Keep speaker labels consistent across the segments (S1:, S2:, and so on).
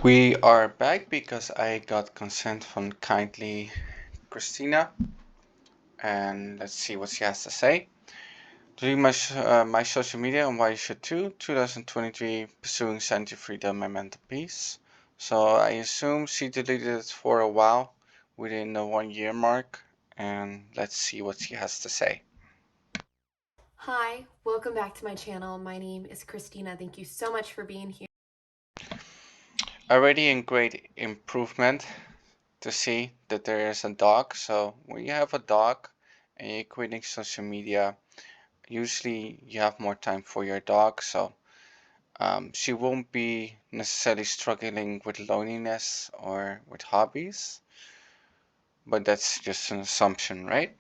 S1: We are back because I got consent from kindly Christina, and let's see what she has to say. Doing my social media and why you should too. 2023, pursuing sanity, freedom, and mental peace. So I assume she deleted it for a while, within the 1 year mark, and let's see what she has to say.
S2: Hi, welcome back to my channel. My name is Christina. Thank you so much for being here.
S1: Already in great improvement to see that there is a dog. So when you have a dog and you're quitting social media, usually you have more time for your dog, so she won't be necessarily struggling with loneliness or with hobbies, but that's just an assumption, right?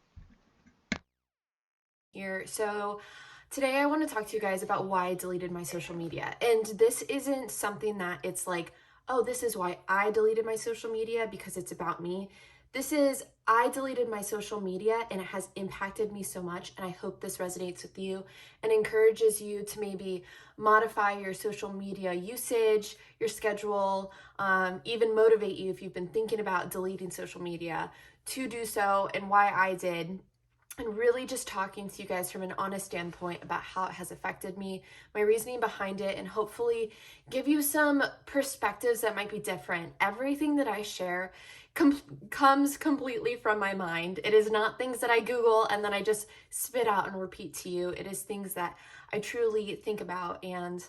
S2: So today I want to talk to you guys about why I deleted my social media. And this isn't something that it's like, oh, this is why I deleted my social media because it's about me. This is, I deleted my social media and it has impacted me so much. And I hope this resonates with you and encourages you to maybe modify your social media usage, your schedule, even motivate you if you've been thinking about deleting social media to do so and why I did, and really just talking to you guys from an honest standpoint about how it has affected me, my reasoning behind it, and hopefully give you some perspectives that might be different. Everything that I share comes completely from my mind. It is not things that I Google and then I just spit out and repeat to you. It is things that I truly think about and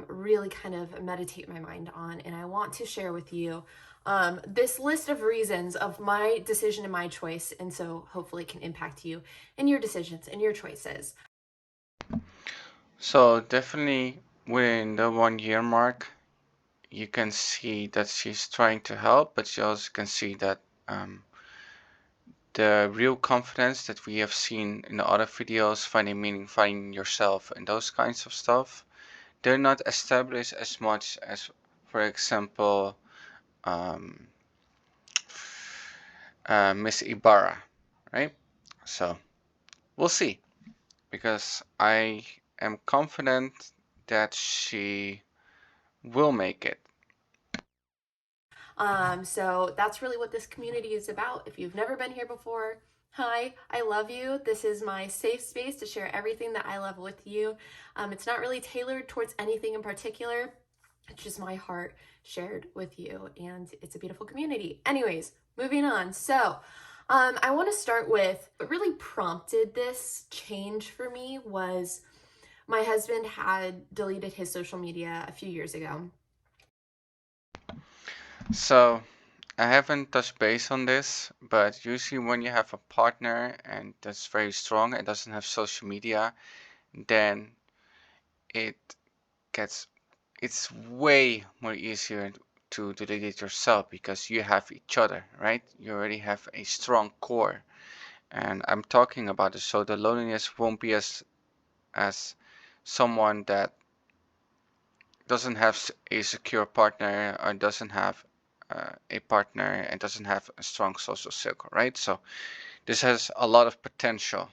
S2: really kind of meditate my mind on, and I want to share with you this list of reasons of my decision and my choice, and so hopefully it can impact you and your decisions and your choices.
S1: So definitely within the 1 year mark, you can see that she's trying to help, but you also can see that um, the real confidence that we have seen in the other videos, finding meaning, finding yourself, and those kinds of stuff, they're not established as much as, for example, um, Miss Ibarra, right? So we'll see, because I am confident that she will make it.
S2: So that's really what this community is about. If you've never been here before, hi, I love you. This is my safe space to share everything that I love with you. It's not really tailored towards anything in particular. It's just my heart shared with you, and it's a beautiful community. Anyways, moving on. I want to start with what really prompted this change for me was my husband had deleted his social media a few years ago.
S1: So I haven't touched base on this, but usually when you have a partner and that's very strong and doesn't have social media, then it gets it's way more easier to delete it yourself because you have each other, right? You already have a strong core. And I'm talking about it, so the loneliness won't be as someone that doesn't have a secure partner or doesn't have a partner and doesn't have a strong social circle, right? So this has a lot of potential.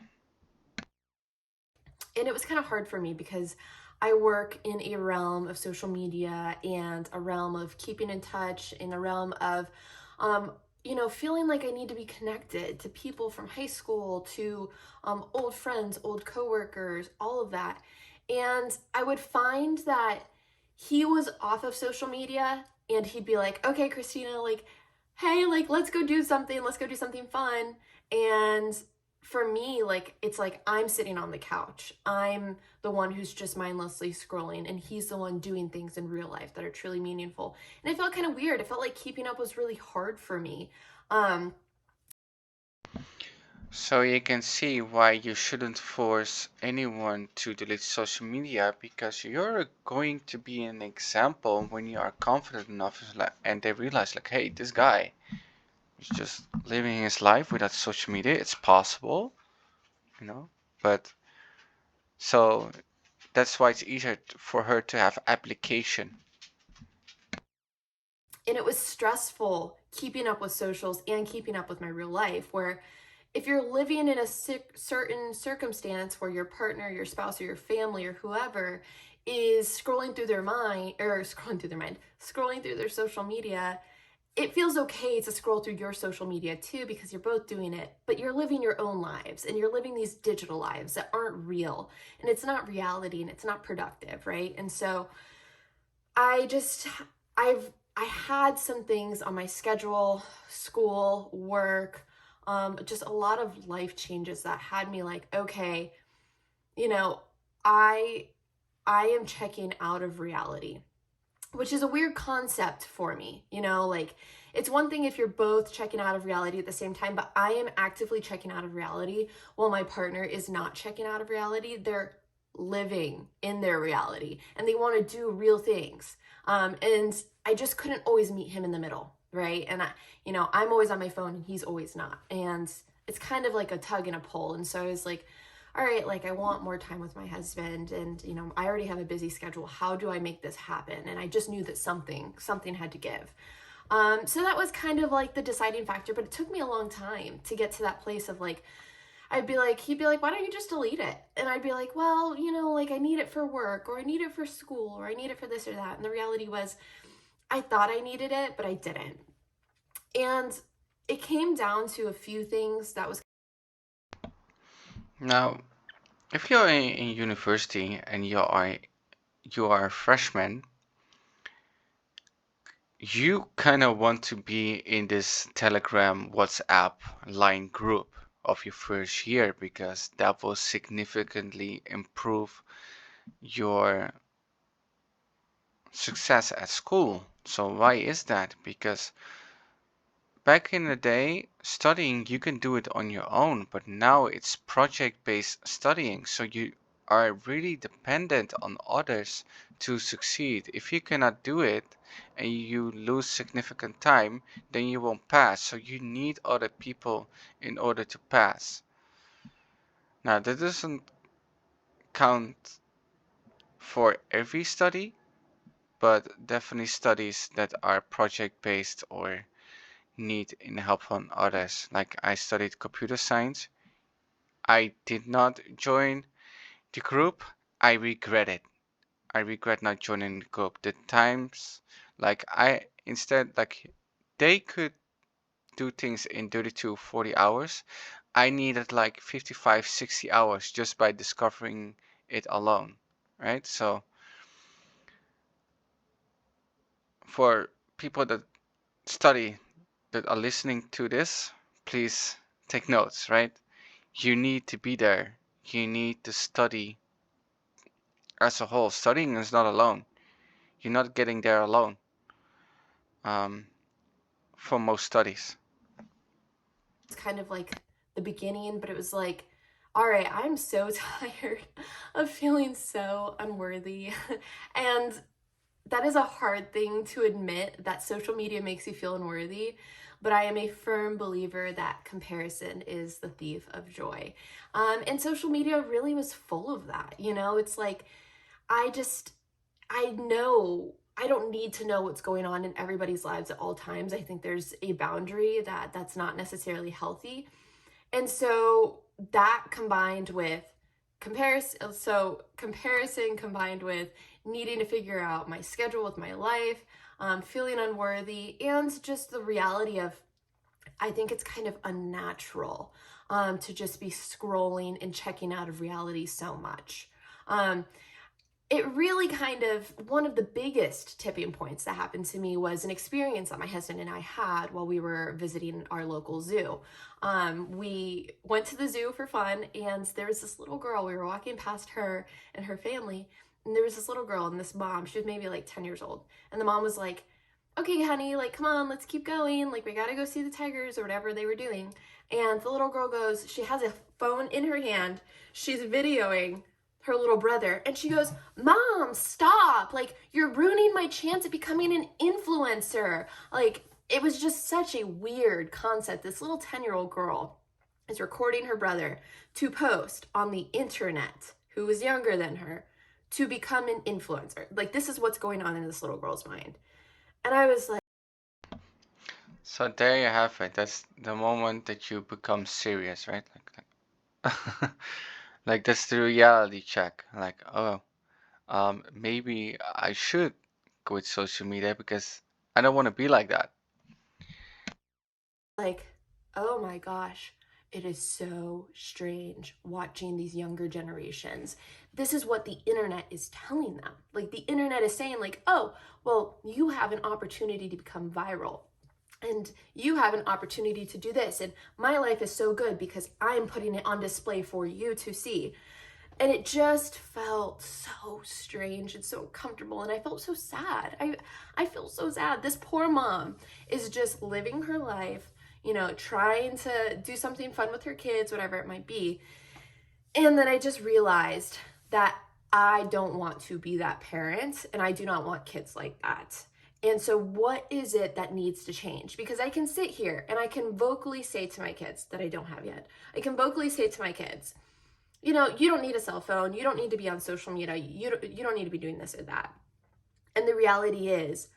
S2: And it was kind of hard for me because I work in a realm of social media and a realm of keeping in touch, in the realm of, um, feeling like I need to be connected to people from high school, to old friends, old coworkers, all of that. And I would find that he was off of social media and he'd be like, okay, Christina, like, hey, like, let's go do something fun. And for me, like, it's like I'm sitting on the couch. I'm the one who's just mindlessly scrolling, and he's the one doing things in real life that are truly meaningful. And it felt kind of weird. It felt like keeping up was really hard for me. Um,
S1: So you can see why you shouldn't force anyone to delete social media, because you're going to be an example when you are confident enough and they realize like, hey, this guy is just living his life without social media. It's possible, you know. But so that's why it's easier for her to have application.
S2: and it was stressful keeping up with socials and keeping up with my real life, where if you're living in a certain circumstance where your partner, your spouse, or your family, or whoever is scrolling through their mind, or scrolling through their social media, it feels okay to scroll through your social media too, because you're both doing it, but you're living your own lives and you're living these digital lives that aren't real, and it's not reality, and it's not productive, right? And so I just, I had some things on my schedule, school, work, just a lot of life changes that had me like, okay, you know, I I am checking out of reality, which is a weird concept for me. Like, it's one thing if you're both checking out of reality at the same time, but I am actively checking out of reality while my partner is not checking out of reality. They're living in their reality and they want to do real things. And I just couldn't always meet him in the middle, right? And I'm always on my phone and he's always not. And it's kind of like a tug and a pull. And so I was like, all right, like, I want more time with my husband, and I already have a busy schedule. How do I make this happen? And I just knew that something had to give. So that was kind of like the deciding factor, but it took me a long time to get to that place of like, he'd be like, why don't you just delete it? And I'd be like, well, like, I need it for work, or I need it for school, or I need it for this or that. And the reality was, I thought I needed it, but I didn't. And it came down to a few things that was.
S1: Now, if you're in university and you are a freshman, you kind of want to be in this Telegram, WhatsApp line group of your first year because that will significantly improve your success at school. So why is that? Because back in the day, studying, you can do it on your own, but now it's project-based studying, so you are really dependent on others to succeed. If you cannot do it and you lose significant time, then you won't pass. So you need other people in order to pass. Now, that doesn't count for every study, but definitely studies that are project-based or need in help from others. Like I studied computer science. I did not join the group. I regret it. I regret not joining the group. The times, like I instead, like they could do things in 32, 40 hours. I needed like 55, 60 hours just by discovering it alone, right? So for people that study that are listening to this, please take notes, right? You need to be there. You need to study as a whole. Studying is not alone. You're not getting there alone um, for most studies.
S2: It's kind of like the beginning, but it was like, all right, I'm so tired of feeling so unworthy. And that is a hard thing to admit, that social media makes you feel unworthy. But I am a firm believer that comparison is the thief of joy. And social media really was full of that. It's like, I just, I know I don't need to know what's going on in everybody's lives at all times. I think there's a boundary that's not necessarily healthy. And so that combined with comparison combined with needing to figure out my schedule with my life, feeling unworthy, and just the reality of, I think it's kind of unnatural to just be scrolling and checking out of reality so much. Um, it really kind of, one of the biggest tipping points that happened to me was an experience that my husband and I had while we were visiting our local zoo. We went to the zoo for fun, and there was this little girl. We were walking past her and her family, and there was this little girl and this mom. She was maybe like 10 years old. And the mom was like, okay, honey, like, come on, let's keep going. Like, we gotta go see the tigers or whatever they were doing. And the little girl goes, she has a phone in her hand. She's videoing her little brother, and she goes, Mom, stop, like, you're ruining my chance at becoming an influencer. Like, it was just such a weird concept. This little 10-year-old girl is recording her brother to post on the internet, who is younger than her, to become an influencer. Like, this is what's going on in this little girl's mind. And I was like,
S1: So there you have it. That's the moment that you become serious, right? Like that's the reality check. Like, oh, maybe I should quit social media because I don't want to be like that.
S2: Like, oh my gosh, it is so strange watching these younger generations. This is what the internet is telling them. Like, the internet is saying, like, oh, well, you have an opportunity to become viral. And you have an opportunity to do this. And my life is so good because I'm putting it on display for you to see. And it just felt so strange and so uncomfortable. And I felt so sad. I feel so sad. This poor mom is just living her life, you know, trying to do something fun with her kids, whatever it might be. And then I just realized that I don't want to be that parent and I do not want kids like that. And so, what is it that needs to change? Because I can sit here and I can vocally say to my kids that I don't have yet. I can vocally say to my kids, you know, you don't need a cell phone. You don't need to be on social media. You don't need to be doing this or that. And the reality is,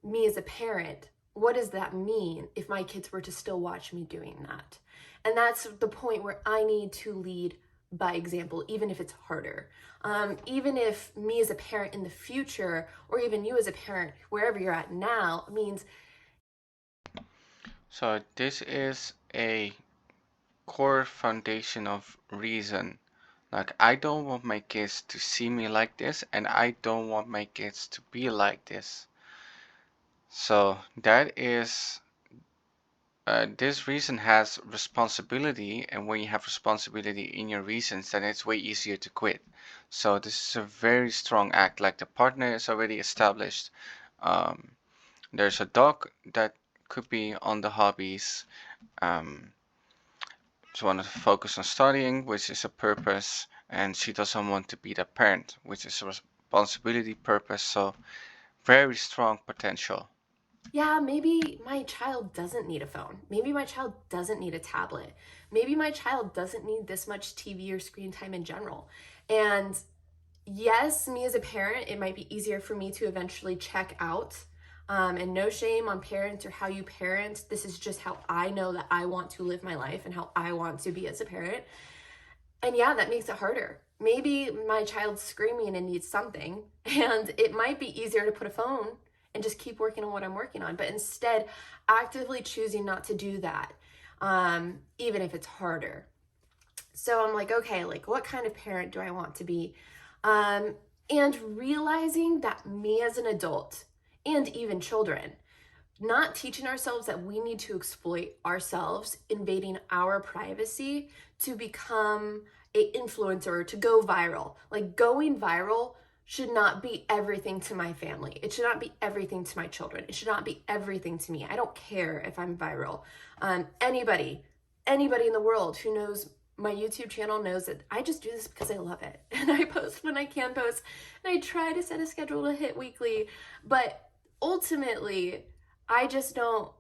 S2: me as a parent, what does that mean if my kids were to still watch me doing that? And that's the point where I need to lead by example, even if it's harder. Even if me as a parent in the future, or even you as a parent, wherever you're at now, means
S1: So this is a core foundation of reason. Like I don't want my kids to see me like this, and I don't want my kids to be like this. So that is this reason has responsibility, and when you have responsibility in your reasons, then it's way easier to quit. So this is a very strong act. Like the partner is already established. Um, there's a dog that could be on the hobbies. Um, she wants to focus on studying, which is a purpose, and she doesn't want to be the parent, which is a responsibility purpose. So very strong potential.
S2: yeah, maybe my child doesn't need a phone. Maybe my child doesn't need a tablet. Maybe my child doesn't need this much TV or screen time in general. And yes, me as a parent, it might be easier for me to eventually check out. And no shame on parents or how you parent. This is just how I know that I want to live my life and how I want to be as a parent. And yeah, that makes it harder. Maybe my child's screaming and needs something, and it might be easier to put a phone and just keep working on what I'm working on. But instead, actively choosing not to do that, even if it's harder. So I'm like, okay, like what kind of parent do I want to be? And realizing that me as an adult and even children, not teaching ourselves that we need to exploit ourselves, invading our privacy to become a influencer, to go viral. Like going viral should not be everything to my family. It should not be everything to my children. It should not be everything to me. I don't care if I'm viral. Anybody in the world who knows my YouTube channel knows that I just do this because I love it. And I post when I can post. And I try to set a schedule to hit weekly. But ultimately, I just don't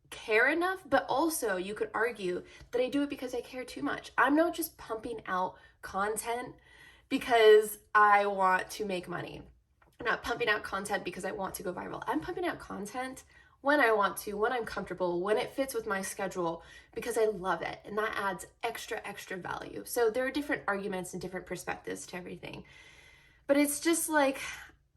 S2: care enough. But also, you could argue that I do it because I care too much. I'm not just pumping out content because I want to make money. I'm not pumping out content because I want to go viral. I'm pumping out content when I want to, when I'm comfortable, when it fits with my schedule, because I love it. And that adds extra value. So there are different arguments and different perspectives to everything. But it's just like,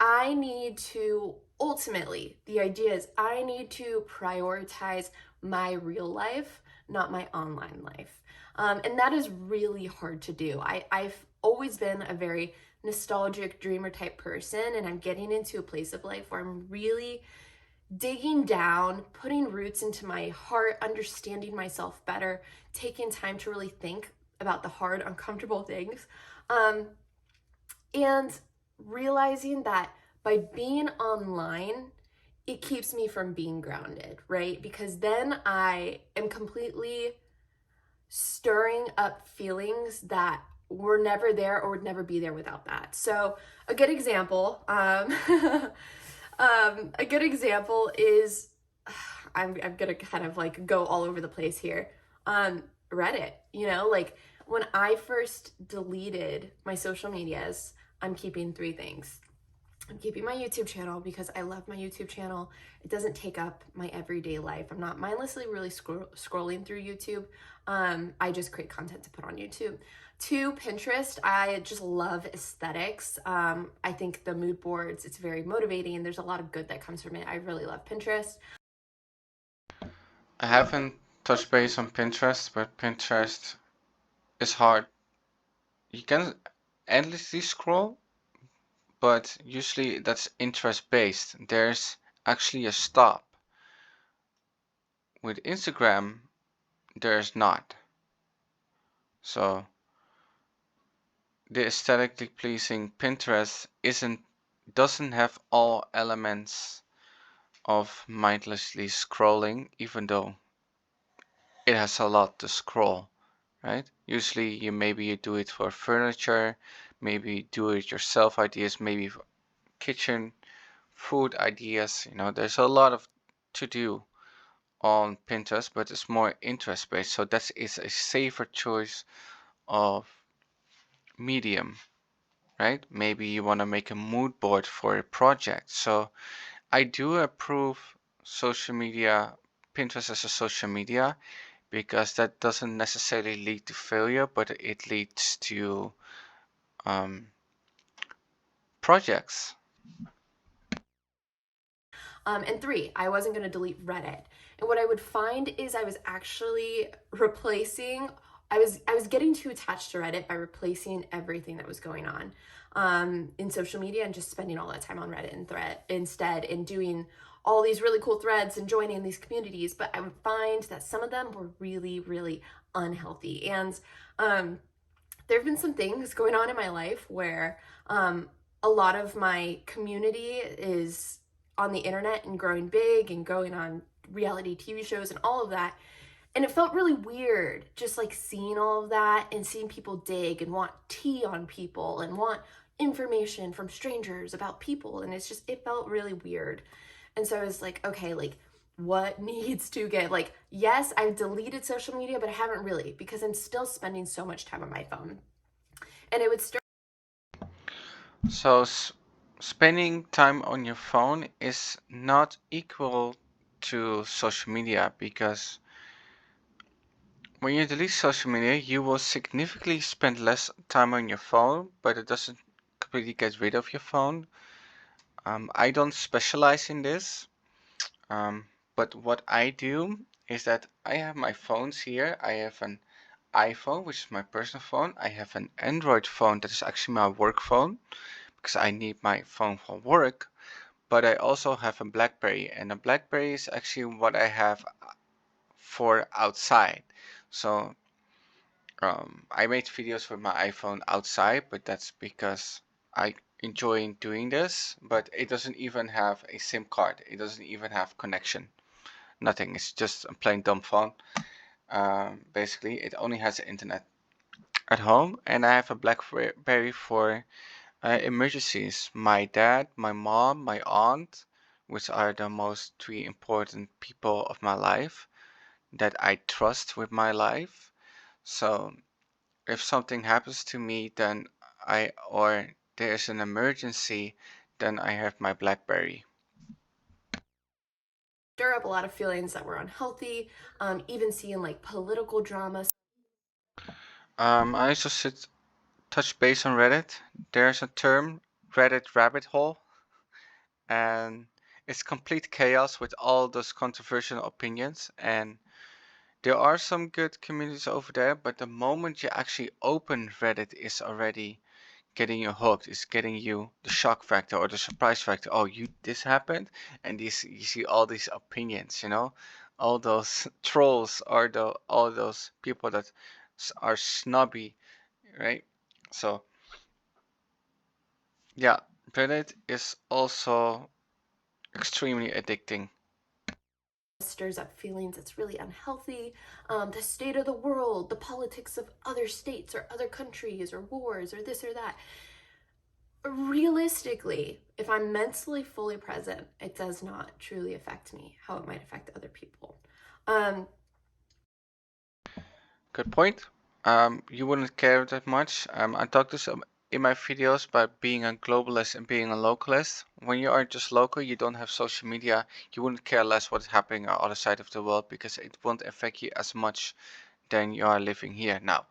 S2: I need to ultimately, the idea is I need to prioritize my real life, not my online life. And that is really hard to do. I've always been a very nostalgic dreamer type person, and I'm getting into a place of life where I'm really digging down, putting roots into my heart, understanding myself better, taking time to really think about the hard, uncomfortable things, and realizing that by being online, it keeps me from being grounded, right? Because then I am completely stirring up feelings that were never there or would never be there without that. So a good example, a good example is, I'm gonna kind of like go all over the place here. Reddit, you know, like when I first deleted my social medias, I'm keeping three things. I'm keeping my YouTube channel because I love my YouTube channel. It doesn't take up my everyday life. I'm not mindlessly really scrolling through YouTube. I just create content to put on YouTube. Two, Pinterest. I just love aesthetics. I think the mood boards, it's very motivating. There's a lot of good that comes from it. I really love Pinterest.
S1: I haven't touched base on Pinterest, but Pinterest is hard. You can endlessly scroll, but usually that's interest based. There's actually a stop. With Instagram, there's not. So the aesthetically pleasing Pinterest isn't doesn't have all elements of mindlessly scrolling, even though it has a lot to scroll, right? Usually you do it for furniture, maybe do it yourself ideas, maybe for kitchen food ideas. There's a lot of to do on Pinterest, but it's more interest based. So that is a safer choice of medium, right? Maybe you want to make a mood board for a project. So I do approve social media, Pinterest as a social media, because that doesn't necessarily lead to failure, but it leads to um, projects.
S2: And three, I wasn't going to delete Reddit. And what I would find is I was actually replacing. I was getting too attached to Reddit by replacing everything that was going on in social media and just spending all that time on Reddit and thread instead and doing all these really cool threads and joining these communities. But I would find that some of them were really, really unhealthy. And there have been some things going on in my life where a lot of my community is on the internet and growing big and going on reality TV shows and all of that. And it felt really weird just like seeing all of that and seeing people dig and want tea on people and want information from strangers about people. And it felt really weird. And so I was like, okay, like what needs to get like, yes, I've deleted social media, but I haven't really because I'm still spending so much time on my phone. And it would start.
S1: So spending time on your phone is not equal to social media, because when you delete social media, you will significantly spend less time on your phone, but it doesn't completely get rid of your phone. I don't specialize in this, um, but what I do is that I have my phones here. I have an iPhone, which is my personal phone. I have an Android phone that is actually my work phone because I need my phone for work. But I also have a BlackBerry, and a BlackBerry is actually what I have for outside. So I made videos with my iPhone outside, but that's because I enjoy doing this. But it doesn't even have a SIM card. It doesn't even have connection. Nothing. It's just a plain dumb phone. Basically, it only has internet at home, and I have a BlackBerry for emergencies. My dad, my mom, my aunt, which are the most three important people of my life that I trust with my life. So if something happens to me, then or there's an emergency, then I have my BlackBerry.
S2: Stir up a lot of feelings that were unhealthy, even seeing like political drama.
S1: I also should touch base on Reddit. There's a term, Reddit rabbit hole, and it's complete chaos with all those controversial opinions. And there are some good communities over there, but the moment you actually open Reddit, is already getting you hooked. It's getting you the shock factor or the surprise factor. Oh, this happened, and you see all these opinions. All those trolls are all those people that are snobby, right? So yeah, Reddit is also extremely addicting.
S2: Stirs up feelings that's really unhealthy. The state of the world, the politics of other states or other countries or wars or this or that. Realistically, if I'm mentally fully present, it does not truly affect me how it might affect other people. Um,
S1: Good point. You wouldn't care that much. I talked this in my videos about being a globalist and being a localist. When you are just local, you don't have social media, you wouldn't care less what's happening on the other side of the world because it won't affect you as much than you are living here now.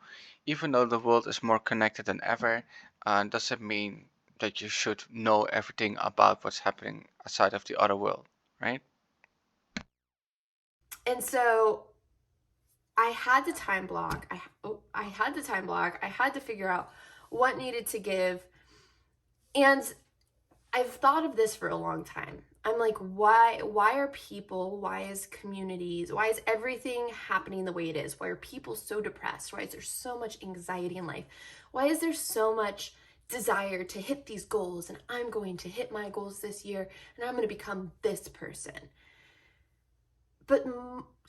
S1: Even though the world is more connected than ever, doesn't mean that you should know everything about what's happening outside of the other world, right?
S2: And so I had to time block. I had to time block. I had to figure out what needed to give. And I've thought of this for a long time. I'm like, why are people, why is communities, why is everything happening the way it is? Why are people so depressed? Why is there so much anxiety in life? Why is there so much desire to hit these goals, and I'm going to hit my goals this year and I'm going to become this person? But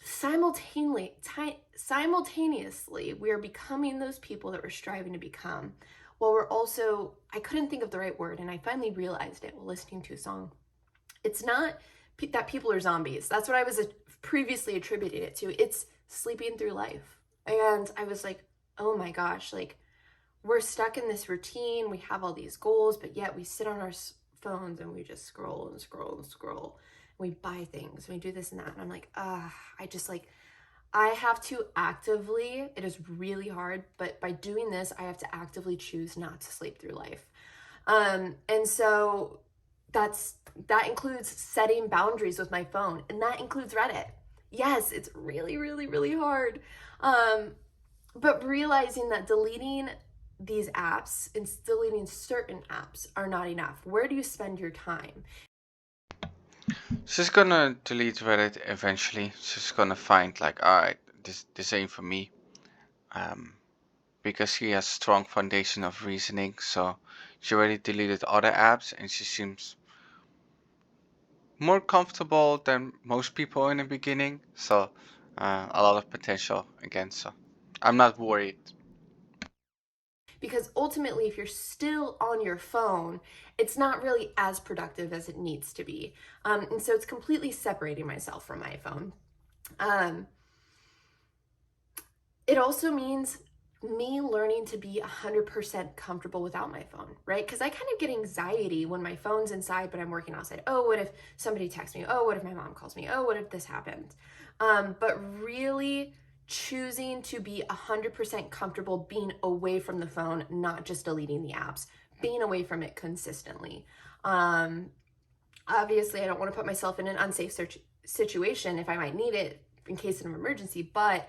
S2: simultaneously, we are becoming those people that we're striving to become. While we're also, I couldn't think of the right word, and I finally realized it while listening to a song. It's not that people are zombies. That's what I was previously attributing it to. It's sleeping through life. And I was like, oh my gosh, like we're stuck in this routine. We have all these goals, but yet we sit on our phones and we just scroll and scroll and scroll. We buy things, we do this and that. And I'm like, I have to actively, it is really hard, but by doing this, I have to actively choose not to sleep through life. And so that includes setting boundaries with my phone, and that includes Reddit. Yes, it's really, really, really hard. But realizing that deleting these apps and deleting certain apps are not enough. Where do you spend your time?
S1: She's gonna delete Reddit eventually. She's gonna find like, alright, this ain't for me. Um, because she has strong foundation of reasoning, so she already deleted other apps and she seems more comfortable than most people in the beginning. So a lot of potential again. So I'm not worried.
S2: Because ultimately, if you're still on your phone, it's not really as productive as it needs to be. And so it's completely separating myself from my phone. Um, it also means me learning to be 100% comfortable without my phone, right? Because I kind of get anxiety when my phone's inside, but I'm working outside. Oh, what if somebody texts me? Oh, what if my mom calls me? Oh, what if this happens? But really choosing to be 100% comfortable being away from the phone, not just deleting the apps, being away from it consistently. Um, Obviously, I don't want to put myself in an unsafe situation if I might need it in case of an emergency, but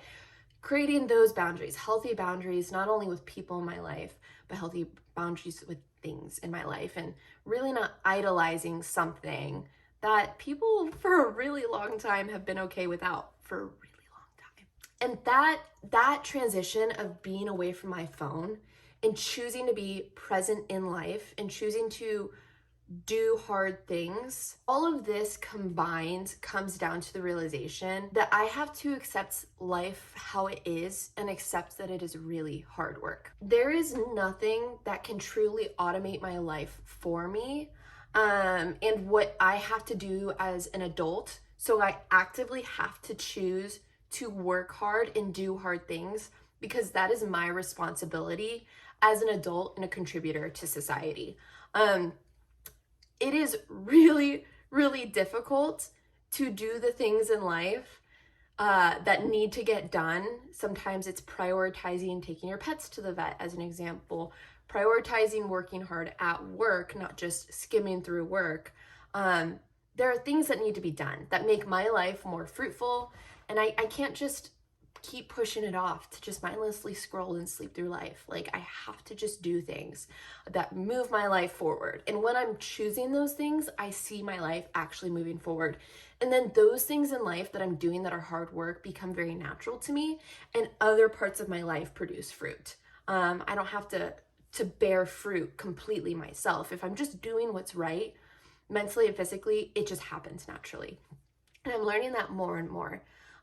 S2: creating those boundaries, healthy boundaries, not only with people in my life, but healthy boundaries with things in my life, and really not idolizing something that people for a really long time have been okay without for a really long time. And that transition of being away from my phone and choosing to be present in life and choosing to do hard things. All of this combined comes down to the realization that I have to accept life how it is and accept that it is really hard work. There is nothing that can truly automate my life for me. And what I have to do as an adult, so I actively have to choose to work hard and do hard things because that is my responsibility as an adult and a contributor to society. It is really, really difficult to do the things in life that need to get done. Sometimes it's prioritizing taking your pets to the vet, as an example, prioritizing working hard at work, not just skimming through work. There are things that need to be done that make my life more fruitful, and I can't just keep pushing it off to just mindlessly scroll and sleep through life. Like, I have to just do things that move my life forward. And when I'm choosing those things, I see my life actually moving forward. And then those things in life that I'm doing that are hard work become very natural to me, and other parts of my life produce fruit. I don't have to bear fruit completely myself. If I'm just doing what's right, mentally and physically, it just happens naturally. And I'm learning that more and more.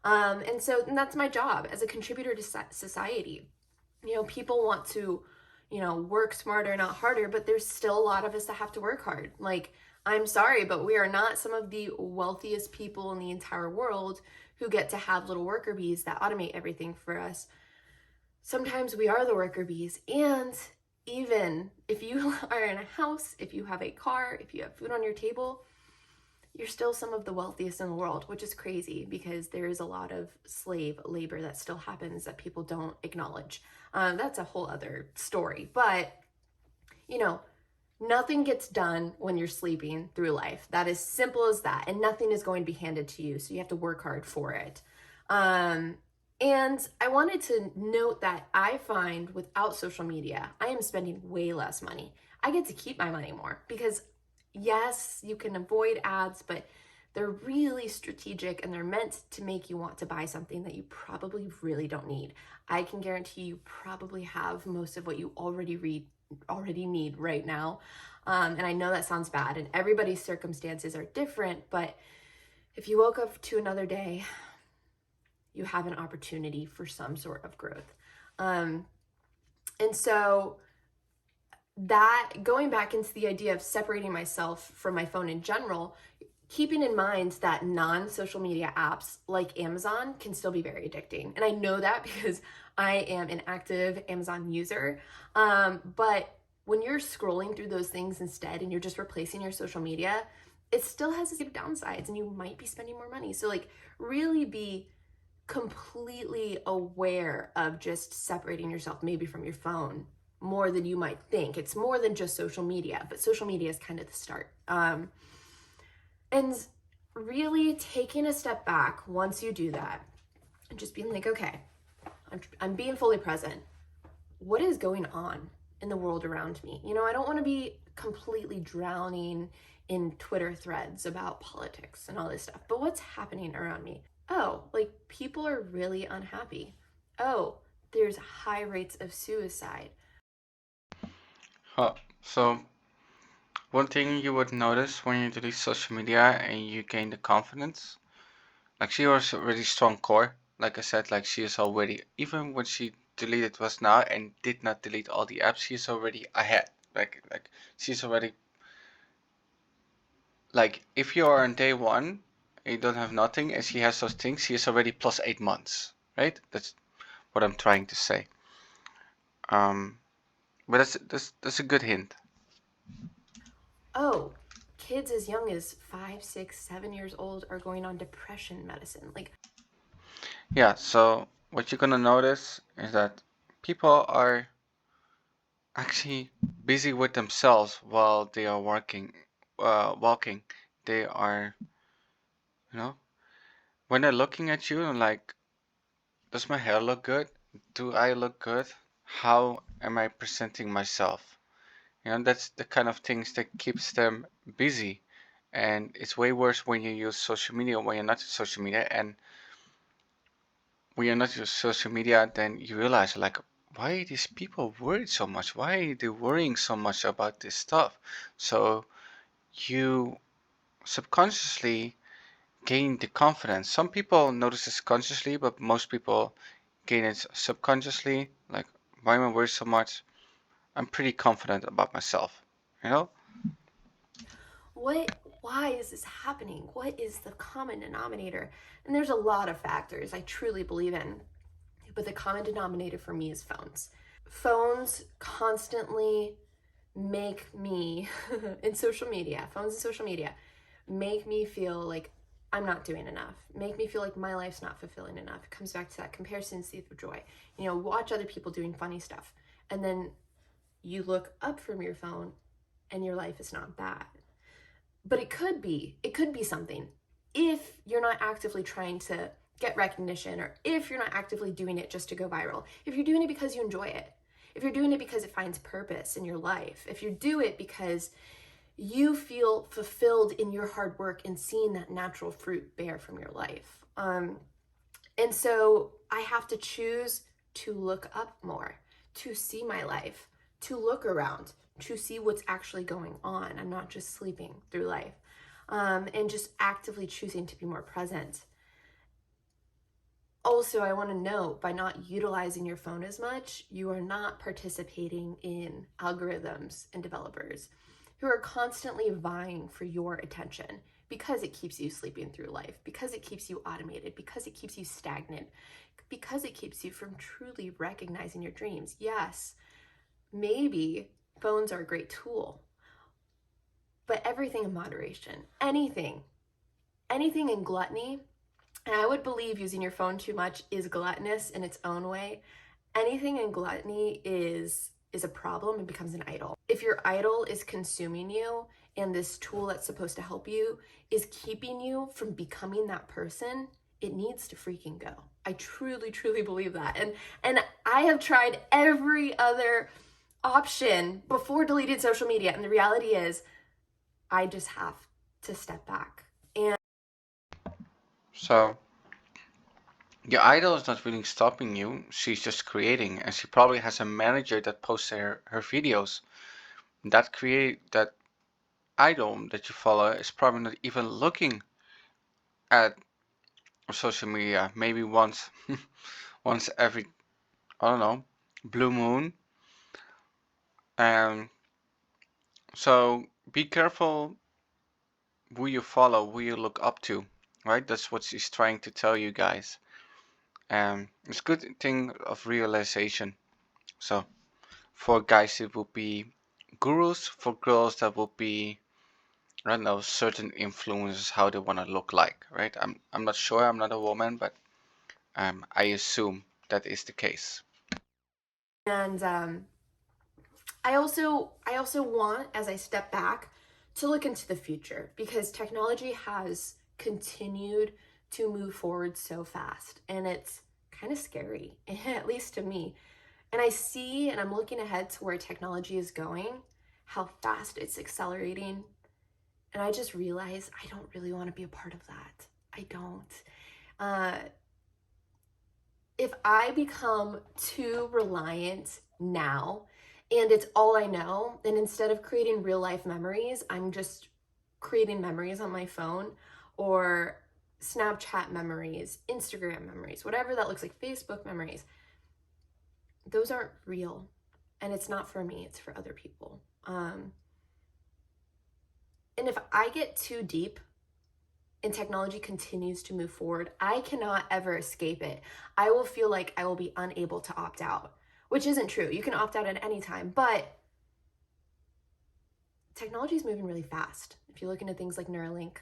S2: And that's my job as a contributor to society. People want to, work smarter, not harder, but there's still a lot of us that have to work hard. Like, I'm sorry, but we are not some of the wealthiest people in the entire world who get to have little worker bees that automate everything for us. Sometimes we are the worker bees, and even if you are in a house, if you have a car, if you have food on your table, you're still some of the wealthiest in the world, which is crazy because there is a lot of slave labor that still happens that people don't acknowledge. That's a whole other story. But, you know, nothing gets done when you're sleeping through life. That is simple as that. And nothing is going to be handed to you. So you have to work hard for it. And I wanted to note that I find without social media, I am spending way less money. I get to keep my money more because, yes, you can avoid ads, but they're really strategic and they're meant to make you want to buy something that you probably really don't need. I can guarantee you probably have most of what you already need right now. And I know that sounds bad, and everybody's circumstances are different, but if you woke up to another day, you have an opportunity for some sort of growth. And so that going back into the idea of separating myself from my phone in general, keeping in mind that non-social media apps like Amazon can still be very addicting. And I know that because I am an active Amazon user. But when you're scrolling through those things instead and you're just replacing your social media, it still has its downsides and you might be spending more money. So like really be completely aware of just separating yourself maybe from your phone more than you might think. It's more than just social media, but social media is kind of the start. And really taking a step back once you do that and just being like, okay, I'm being fully present. What is going on in the world around me? You know, I don't want to be completely drowning in Twitter threads about politics and all this stuff, but what's happening around me? Oh, like people are really unhappy. Oh, there's high rates of suicide.
S1: So one thing you would notice when you delete social media and you gain the confidence, like she was a really strong core. Like I said, like she is already, even when she deleted was now and did not delete all the apps, she is already ahead. Like she's already, like if you are on day one and you don't have nothing and she has those things, she is already plus 8 months, right? That's what I'm trying to say. Um, but that's a good hint.
S2: Oh, kids as young as 5, 6, 7 years old are going on depression medicine. Like,
S1: Yeah, so what you're gonna notice is that people are actually busy with themselves while they are walking. They are, you know, when they're looking at you and like, does my hair look good? Do I look good? How am I presenting myself? You know, that's the kind of things that keeps them busy. And it's way worse when you use social media when you're not on social media. And when you're not on social media, then you realize like, why are these people worried so much? Why are they worrying so much about this stuff? So you subconsciously gain the confidence. Some people notice this consciously, but most people gain it subconsciously. Like, why am I worried so much? I'm pretty confident about myself, you know?
S2: why is this happening? What is the common denominator? And there's a lot of factors I truly believe in, but the common denominator for me is phones. Phones constantly make me, in social media, phones and social media, make me feel like I'm not doing enough, make me feel like my life's not fulfilling enough. It comes back to that comparison seeth of joy. You know, watch other people doing funny stuff, and then you look up from your phone and your life is not that. But it could be something if you're not actively trying to get recognition, or if you're not actively doing it just to go viral, if you're doing it because you enjoy it, if you're doing it because it finds purpose in your life, if you do it because you feel fulfilled in your hard work and seeing that natural fruit bear from your life. And so I have to choose to look up more, to see my life, to look around, to see what's actually going on. I'm not just sleeping through life, and just actively choosing to be more present. Also, I want to note, by not utilizing your phone as much, you are not participating in algorithms and developers who are constantly vying for your attention because it keeps you sleeping through life, because it keeps you automated, because it keeps you stagnant, because it keeps you from truly recognizing your dreams. Yes, maybe phones are a great tool, but everything in moderation. Anything in gluttony, and I would believe using your phone too much is gluttonous in its own way. Anything in gluttony is a problem and becomes an idol. If your idol is consuming you and this tool that's supposed to help you is keeping you from becoming that person, it needs to freaking go. I truly, truly believe that. And I have tried every other option before deleting social media, and the reality is I just have to step back. And
S1: So your idol is not really stopping you. She's just creating, and she probably has a manager that posts her videos. That idol that you follow is probably not even looking at social media. Maybe once, once every, I don't know, blue moon. And so be careful who you follow, who you look up to, right? That's what she's trying to tell you guys. And it's a good thing of realization. So for guys, it will be gurus. For girls, that will be, I don't know, certain influences, how they want to look like, right? I'm not sure. I'm not a woman, but I assume that is the case.
S2: and I also want, as I step back, to look into the future, because technology has continued to move forward so fast, and it's kind of scary, at least to me. And I see, and I'm looking ahead to where technology is going, how fast it's accelerating. And I just realize I don't really want to be a part of that. I don't. Uh, if I become too reliant now and it's all I know, and instead of creating real life memories, I'm just creating memories on my phone, or Snapchat memories, Instagram memories, whatever that looks like, Facebook memories, those aren't real. And it's not for me, it's for other people. And if I get too deep and technology continues to move forward, I cannot ever escape it. I will feel like I will be unable to opt out, which isn't true. You can opt out at any time, but technology is moving really fast. If you look into things like Neuralink,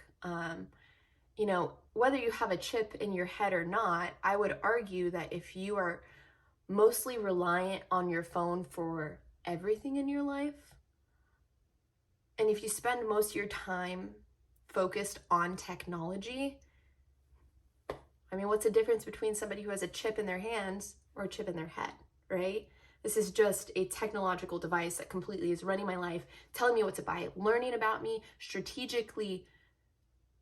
S2: whether you have a chip in your head or not, I would argue that if you are mostly reliant on your phone for everything in your life, and if you spend most of your time focused on technology, I mean, what's the difference between somebody who has a chip in their hands or a chip in their head, right? This is just a technological device that completely is running my life, telling me what to buy, learning about me, strategically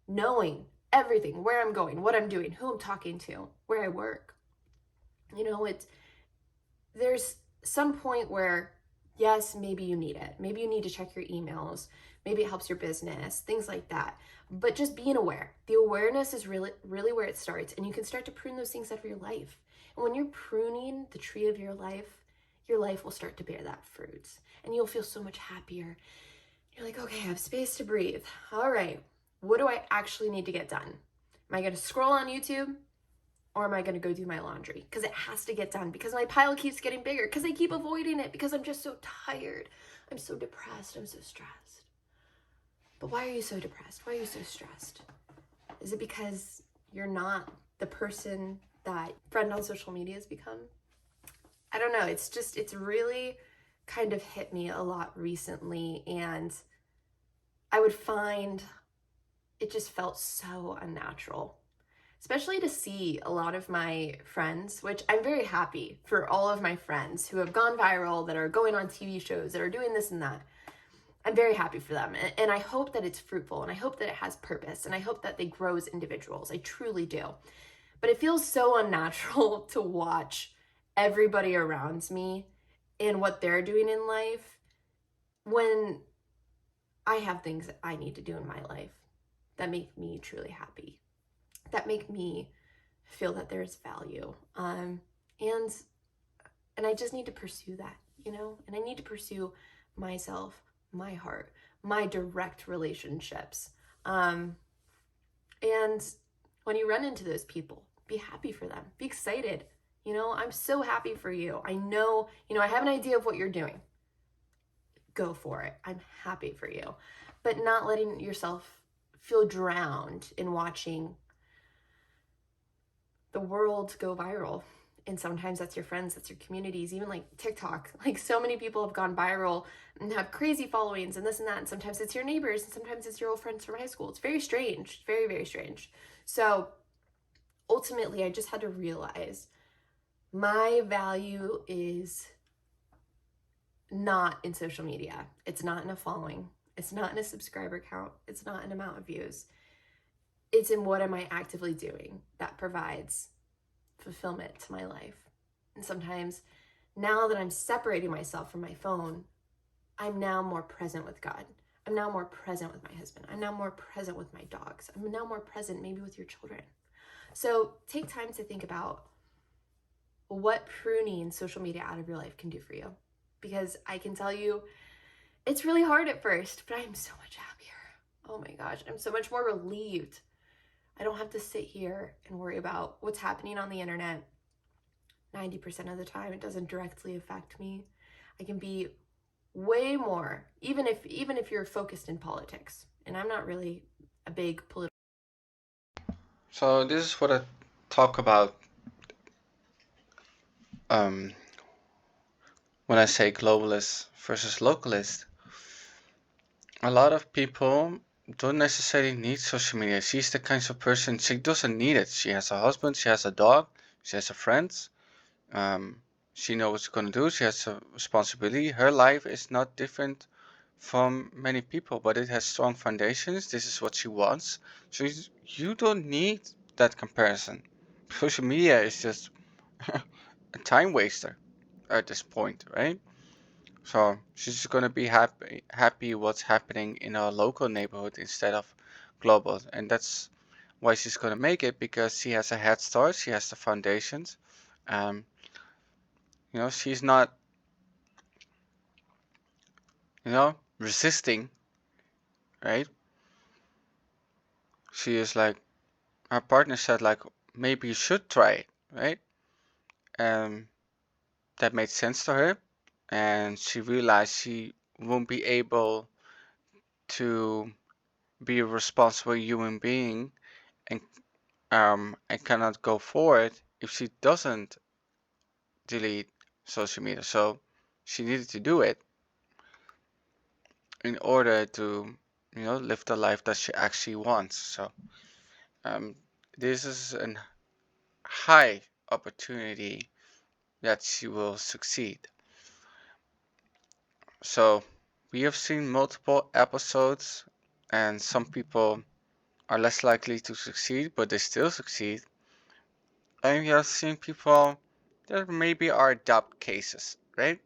S2: knowing everything, where I'm going, what I'm doing, who I'm talking to, where I work. There's some point where, yes, maybe you need it. Maybe you need to check your emails. Maybe it helps your business, things like that. But just being aware. The awareness is really, really where it starts. And you can start to prune those things out of your life. And when you're pruning the tree of your life will start to bear that fruit. And you'll feel so much happier. You're like, okay, I have space to breathe. All right, what do I actually need to get done? Am I going to scroll on YouTube? Or am I going to go do my laundry? Because it has to get done, because my pile keeps getting bigger, because I keep avoiding it, because I'm just so tired. I'm so depressed. I'm so stressed. But why are you so depressed? Why are you so stressed? Is it because you're not the person that friend on social media has become? I don't know. It's really kind of hit me a lot recently, and I would find it just felt so unnatural. Especially to see a lot of my friends, which I'm very happy for all of my friends who have gone viral, that are going on TV shows, that are doing this and that. I'm very happy for them. And I hope that it's fruitful, and I hope that it has purpose, and I hope that they grow as individuals. I truly do. But it feels so unnatural to watch everybody around me and what they're doing in life when I have things that I need to do in my life that make me truly happy, that make me feel that there's value. And I just need to pursue that, and I need to pursue myself, my heart, my direct relationships. And when you run into those people, be happy for them, be excited. I'm so happy for you. I know, I have an idea of what you're doing. go for it. I'm happy for you. But not letting yourself feel drowned in watching the world go viral. And sometimes that's your friends, that's your communities, even like TikTok. Like so many people have gone viral and have crazy followings and this and that. And sometimes it's your neighbors and sometimes it's your old friends from high school. It's very strange, very, very strange. So ultimately, I just had to realize my value is not in social media. It's not in a following. It's not in a subscriber count. It's not in amount of views. It's in what am I actively doing that provides fulfillment to my life. And sometimes now that I'm separating myself from my phone, I'm now more present with God. I'm now more present with my husband. I'm now more present with my dogs. I'm now more present maybe with your children. So take time to think about what pruning social media out of your life can do for you. Because I can tell you, it's really hard at first, but I'm so much happier. Oh my gosh, I'm so much more relieved. I don't have to sit here and worry about what's happening on the internet. 90% of the time, it doesn't directly affect me. I can be way more, even if you're focused in politics. And I'm not really a big political.
S1: So this is what I talk about um, when I say globalist versus localist. A lot of people don't necessarily need social media. She's the kind of person, she doesn't need it. She has a husband, she has a dog, she has a friends. Um, she knows what she's gonna do. She has a responsibility. Her life is not different from many people, but it has strong foundations. This is what she wants. So you don't need that comparison. Social media is just a time waster at this point, right? So she's just gonna be happy what's happening in her local neighborhood instead of global, and that's why she's gonna make it because she has a head start. She has the foundations. Um, she's not, resisting, right? She is like her partner said, like maybe you should try it, right? Um, that made sense to her, and she realized she won't be able to be a responsible human being and and cannot go forward if she doesn't delete social media. So she needed to do it in order to, live the life that she actually wants. So um, this is a high opportunity that she will succeed. So we have seen multiple episodes, and some people are less likely to succeed, but they still succeed. And we have seen people that maybe are doubt cases, right?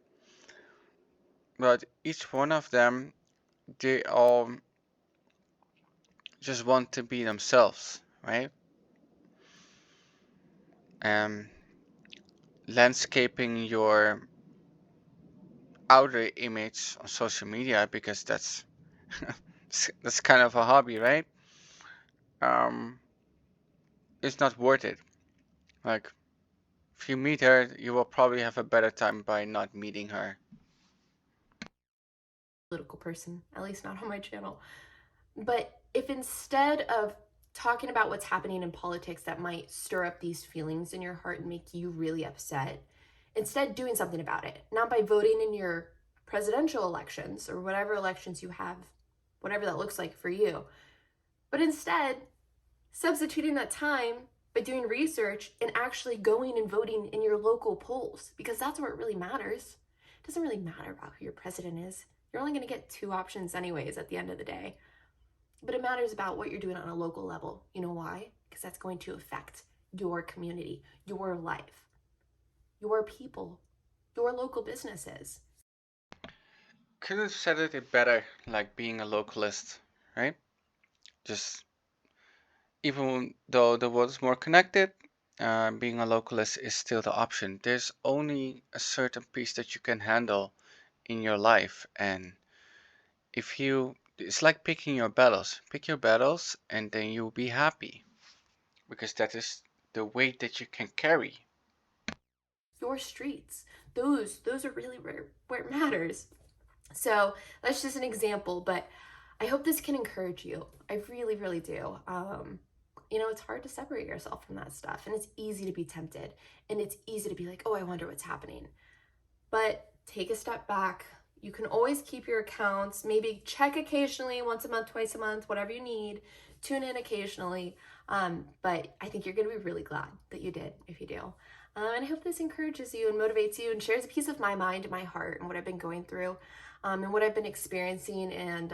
S1: But each one of them, they all just want to be themselves, right? And landscaping your outer image on social media because that's kind of a hobby, right? Um, it's not worth it. Like if you meet her, you will probably have a better time by not meeting her.
S2: Political person, at least not on my channel. But if instead of talking about what's happening in politics that might stir up these feelings in your heart and make you really upset, instead doing something about it, not by voting in your presidential elections or whatever elections you have, whatever that looks like for you, but instead substituting that time by doing research and actually going and voting in your local polls, because that's where it really matters. It doesn't really matter about who your president is. You're only going to get two options, anyways, at the end of the day. But it matters about what you're doing on a local level. You know why? Because that's going to affect your community, your life, your people, your local businesses.
S1: Could have said it better, like being a localist, right? Just even though the world is more connected, being a localist is still the option. There's only a certain piece that you can handle in your life, and if you, it's like picking your battles. Pick your battles, and then you'll be happy because that is the weight that you can carry.
S2: Your streets, those are really where it matters. So that's just an example, but I hope this can encourage you. I really, really do. It's hard to separate yourself from that stuff, and it's easy to be tempted, and it's easy to be like, oh, I wonder what's happening. But take a step back. You can always keep your accounts, maybe check occasionally, once a month, twice a month, whatever you need. Tune in occasionally. But I think you're going to be really glad that you did if you do. And I hope this encourages you and motivates you and shares a piece of my mind and my heart and what I've been going through and what I've been experiencing. And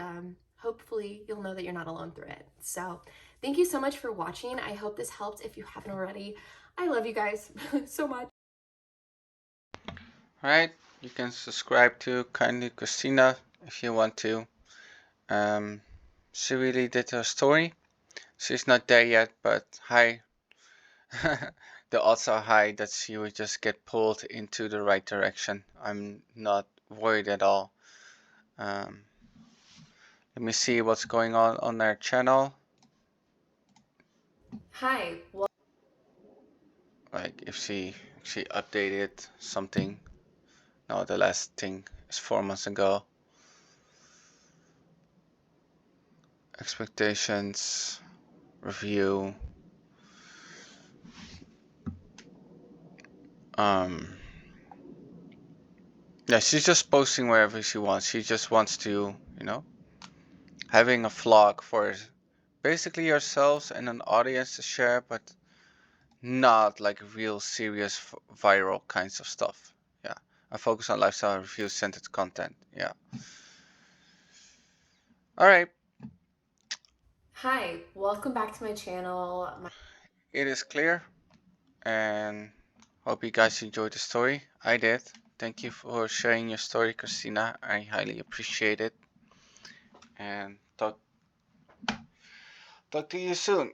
S2: hopefully, you'll know that you're not alone through it. So, thank you so much for watching. I hope this helped if you haven't already. I love you guys so much.
S1: Right? You can subscribe to Kindly Christina if you want to. She really did her story. She's not there yet, but hi. The odds are high that she will just get pulled into the right direction. I'm not worried at all. Um, Let me see what's going on their channel.
S2: Hi.
S1: Like if she updated something. No, the last thing is 4 months ago. Expectations, review. Um, yeah, she's just posting wherever she wants. She just wants to, having a vlog for basically yourselves and an audience to share, but not like real serious viral kinds of stuff. Yeah, I focus on lifestyle review centered content. Yeah. All right.
S2: Hi, welcome back to my channel.
S1: It is clear, and hope you guys enjoyed the story. I did. Thank you for sharing your story, Christina. I highly appreciate it. And talk to you soon.